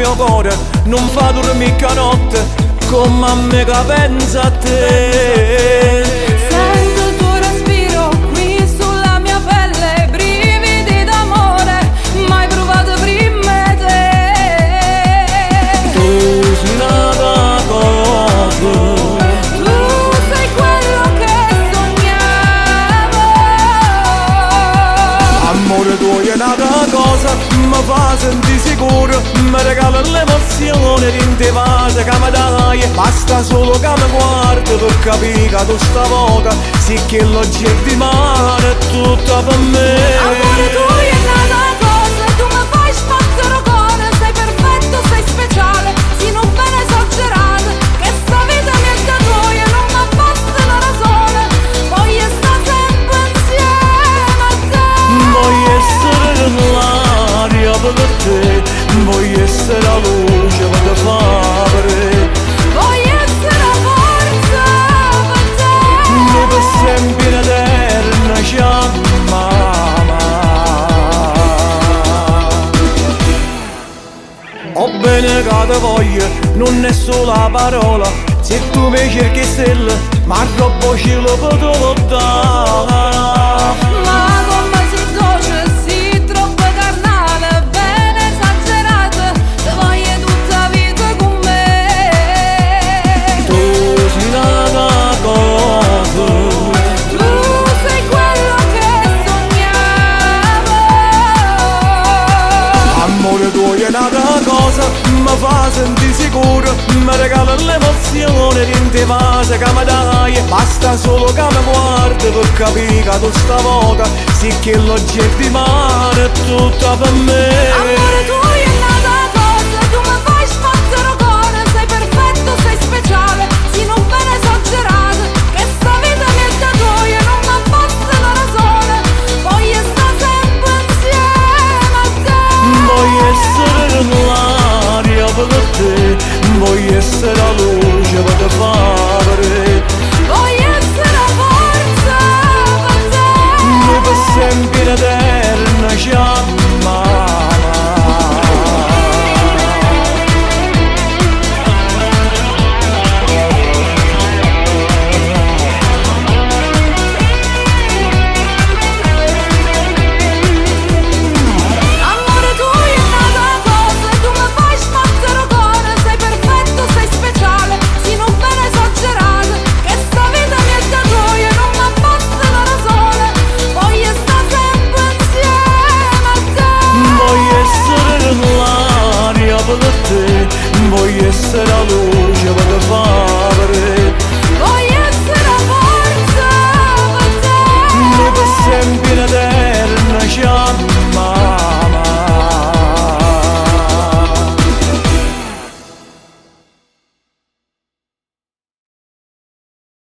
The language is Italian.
mio cuore non fa dormire notte, come a me che pensa a te. Sento il tuo respiro qui sulla mia pelle, brividi d'amore mai provato prima te. Tu sei nata cosa, Tu sei quello che sognavo. amore tuo è nata cosa, mi fa sentire sicuro, mi regala l'emozione di te vase che mi dai. Basta solo che mi guardi per capire che tu stavolta sì che l'oggetto di mare è tutto per me. Amore tu è nata cosa, tu mi fai sbattere il cuore, sei perfetto, sei speciale, sei un bene esagerato, che sta vita mi è da gioia, non mi basta una ragione, voglio stare sempre insieme a te. Voglio essere nell'aria per te, voglio essere la luce per te fare. Voglio essere la forza per te. Noi per sempre in eterna ci amiamo. Ho bene che te voglio, non è solo la parola, se tu mi cerchi stelle, ma troppo cielo per te lo dare. Ma come si dolce, si troppo carnale, bene esagerata, te voglio tutta vita con me. Tu sei nata cosa, Tu sei quello che sognavo. amore tuo è nata cosa, mi fa sentire sicuro, mi regala l'emozione di te vase che mi dai. Basta solo che mi guardi per capire che tu stavolta sì che l'oggetto di mare è tutto per me. Amore tu è nata cosa, tu mi fai sbattere il cuore, sei perfetto, sei speciale, sei un bene esagerato, che sta vita mi è da gioia, non mi basta una ragione, voglio stare sempre insieme a te. Voglio essere nell'aria per te, voglio essere la luce per te fare. Voglio essere la forza per te. Noi per sempre in eterna ci amiamo. Amore tu è nata cosa, tu mi fai sbattere il cuore, sei perfetto, sei speciale, sei un bene esagerato, che sta vita mi è da gioia, non mi basta una ragione, voglio stare sempre insieme a te. Voglio essere nell'aria per te, voglio essere la luce